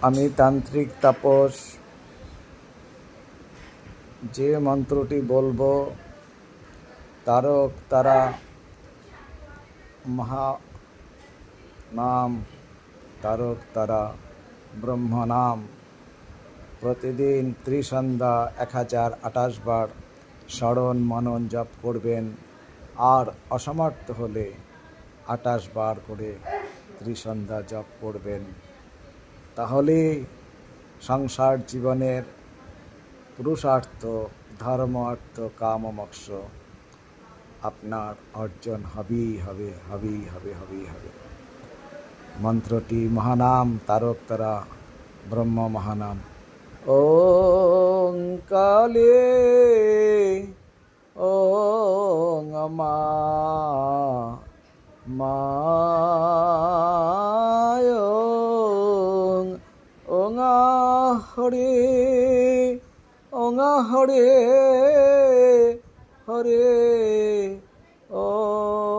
আমি তান্ত্রিক তাপস যে মন্ত্রটি বলবো তারক তারা মহানাম তারক তারা ব্রহ্মনাম প্রতিদিন ত্রিসন্ধ্যা 1028 বার স্মরণ মনন জপ করবেন। আর অসমর্থ হলে 28 বার করে ত্রিসন্ধ্যা জপ করবেন। তাহলে সংসার জীবনের পুরুষার্থ ধর্ম অর্থ কাম মোক্ষ আপনার অর্জন হবেই হবে হবেই হবে হবেই হবে। মন্ত্রটি মহানাম তারক তারা ব্রহ্ম মহানাম। ওং কালে ওং মায় ওং হরে হরে ও